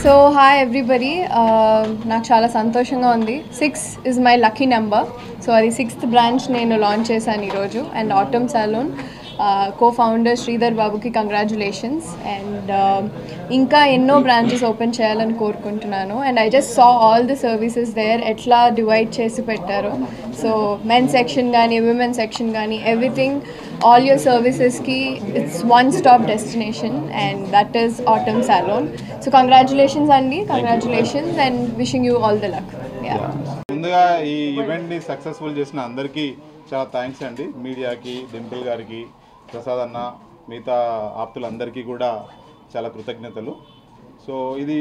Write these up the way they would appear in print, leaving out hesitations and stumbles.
So hi everybody, నాకు చాలా సంతోషంగా ఉంది. 6 is my lucky number. So అది 6th బ్రాంచ్ నేను లాంచ్ చేశాను ఈరోజు. And atom salon co-founder Sridhar బాబుకి కంగ్రాచులేషన్స్. అండ్ ఇంకా ఎన్నో బ్రాంచెస్ ఓపెన్ చేయాలని కోరుకుంటున్నాను. And I just saw all the services there, ఎట్లా డివైడ్ చేసి పెట్టారో. సో మెన్ సెక్షన్ కానీ విమెన్ సెక్షన్ కానీ everything, all your services ki it's one stop destination, and that is Autumn Salon. So congratulations Andy, congratulations and wishing you all the luck. Yeah. ముందుగా ఈ event ని successful చేసిన అందరికీ చాలా thanks అండి. మీడియాకి, డింపుల్ గారికి, ప్రసాద్ అన్న, మిగతా ఆప్తులందరికీ కూడా చాలా కృతజ్ఞతలు. సో ఇది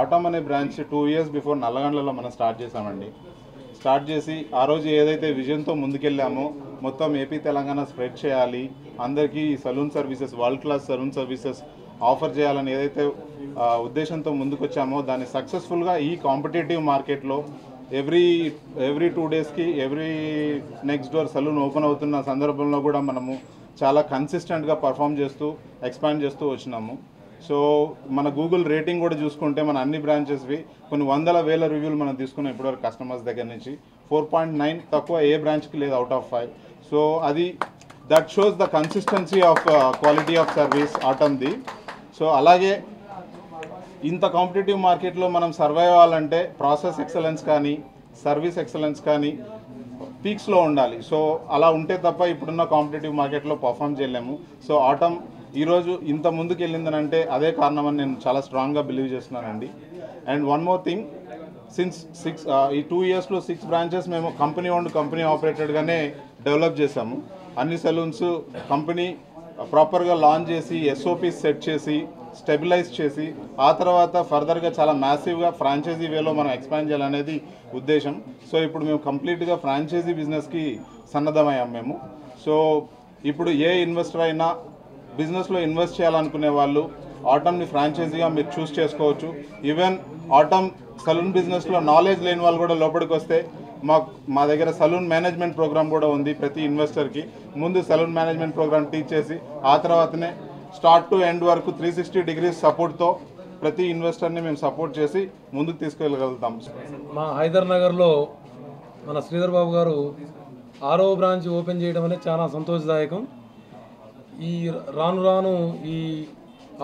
ఆటమ్ అనే బ్రాంచ్ 2 years బిఫోర్ నల్లగండ్లలో మనం స్టార్ట్ చేసామండి. స్టార్ట్ చేసి ఆ రోజు ఏదైతే విజన్తో ముందుకెళ్ళామో మొత్తం ఏపీ తెలంగాణ స్ప్రెడ్ చేయాలి, అందరికీ salon services, world class salon services offer చేయాలని ఏదైతే ఉద్దేశంతో ముందుకొచ్చామో దాన్ని సక్సెస్ఫుల్గా ఈ కాంపిటేటివ్ మార్కెట్లో ఎవ్రీ 2 daysకి every next door salon open అవుతున్న సందర్భంలో కూడా మనము చాలా కన్సిస్టెంట్గా పర్ఫామ్ చేస్తూ ఎక్స్పాండ్ చేస్తూ వచ్చినాము. సో మన గూగుల్ రేటింగ్ కూడా చూసుకుంటే మన అన్ని బ్రాంచెస్వి కొన్ని వందల వేల రివ్యూలు మనం తీసుకున్నాం ఇప్పటివరకు కస్టమర్స్ దగ్గర నుంచి. 4.9 తక్కువ ఏ బ్రాంచ్కి లేదు అవుట్ ఆఫ్ 5. సో అది that shows the consistency of quality of service ఆటమ్ది. సో అలాగే ఇంత కాంపిటేటివ్ మార్కెట్లో మనం సర్వైవ్ అవ్వాలంటే ప్రాసెస్ ఎక్సలెన్స్ కానీ సర్వీస్ ఎక్సలెన్స్ కానీ పీక్స్లో ఉండాలి. సో అలా ఉంటే తప్ప ఇప్పుడున్న కాంపిటేటివ్ మార్కెట్లో పర్ఫామ్ చేయలేము. సో ఆటమ్ ఈరోజు ఇంత ముందుకు వెళ్ళిందనంటే అదే కారణమని నేను చాలా స్ట్రాంగ్గా బిలీవ్ చేస్తున్నానండి. And one more thing, since ఈ 2 yearsలో 6 బ్రాంచెస్ మేము కంపెనీ ఓన్డ్ కంపెనీ ఆపరేటెడ్గానే డెవలప్ చేశాము. అన్ని సలూన్స్ కంపెనీ ప్రాపర్గా లాంచ్ చేసి ఎస్ఓపీస్ సెట్ చేసి స్టెబిలైజ్ చేసి ఆ తర్వాత ఫర్దర్గా చాలా మ్యాసివ్గా ఫ్రాంచైజీ వేలో మనం ఎక్స్పాండ్ చేయాలనేది ఉద్దేశం. సో ఇప్పుడు మేము కంప్లీట్గా ఫ్రాంచైజీ బిజినెస్కి సన్నద్ధమయ్యాం మేము. సో ఇప్పుడు ఏ ఇన్వెస్టర్ అయినా బిజినెస్లో ఇన్వెస్ట్ చేయాలనుకునే వాళ్ళు ఆటమ్ని ఫ్రాంచైజీగా మీరు చూస్ చేసుకోవచ్చు. ఈవెన్ ఆటమ్ సలూన్ బిజినెస్లో నాలెడ్జ్ లేని వాళ్ళు కూడా లోపలికి వస్తే మా దగ్గర సలూన్ మేనేజ్మెంట్ ప్రోగ్రామ్ కూడా ఉంది. ప్రతి ఇన్వెస్టర్కి ముందు సలూన్ మేనేజ్మెంట్ ప్రోగ్రామ్ టీచ్ చేసి ఆ తర్వాతనే స్టార్ట్ టు ఎండ్ వరకు 360 degrees సపోర్ట్తో ప్రతి ఇన్వెస్టర్ని మేము సపోర్ట్ చేసి ముందుకు తీసుకెళ్ళగలుగుతాం. మా హైదర్ నగర్లో మన శ్రీధర్ బాబు గారు 6వ బ్రాంచ్ ఓపెన్ చేయడం అనేది చాలా సంతోషదాయకం. ఈ రాను ఈ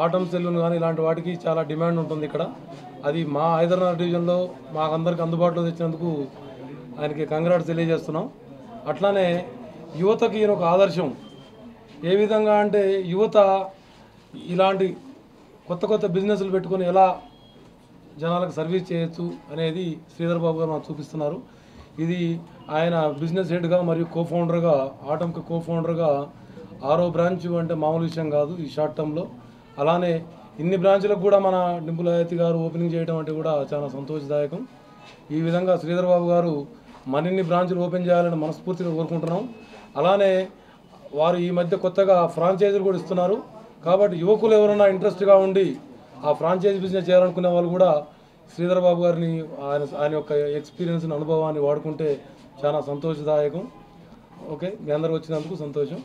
ఆటమ్ సెలూన్ కానీ ఇలాంటి వాటికి చాలా డిమాండ్ ఉంటుంది ఇక్కడ. అది మా హైదరాబాద్ డివిజన్లో మాకందరికి అందుబాటులో తెచ్చినందుకు ఆయనకి కంగ్రాట్స్ తెలియజేస్తున్నాం. అట్లానే యువతకి ఈయన ఒక ఆదర్శం. ఏ విధంగా అంటే యువత ఇలాంటి కొత్త బిజినెస్లు పెట్టుకొని ఎలా జనాలకు సర్వీస్ చేయొచ్చు అనేది శ్రీధర్ బాబు గారు మాకు చూపిస్తున్నారు. ఇది ఆయన బిజినెస్ హెడ్గా మరియు కో-ఫౌండర్గా, ఆటమ్కి కో-ఫౌండర్గా 6వ బ్రాంచ్ అంటే మామూలు విషయం కాదు ఈ షార్ట్ టర్మ్లో. అలానే ఇన్ని బ్రాంచ్లకు కూడా మన డింపుల్ అయాతి గారు ఓపెనింగ్ చేయడం అంటే కూడా చాలా సంతోషదాయకం. ఈ విధంగా శ్రీధర్ బాబు గారు మరిన్ని బ్రాంచ్లు ఓపెన్ చేయాలని మనస్ఫూర్తిగా కోరుకుంటున్నాం. అలానే వారు ఈ మధ్య కొత్తగా ఫ్రాంచైజీలు కూడా ఇస్తున్నారు. కాబట్టి యువకులు ఎవరైనా ఇంట్రెస్ట్గా ఉండి ఆ ఫ్రాంచైజీ బిజినెస్ చేయాలనుకునే వాళ్ళు కూడా శ్రీధర్ బాబు గారిని ఆయన యొక్క ఎక్స్పీరియన్స్ని, అనుభవాన్ని వాడుకుంటే చాలా సంతోషదాయకం. ఓకే, మీ అందరూ వచ్చినందుకు సంతోషం.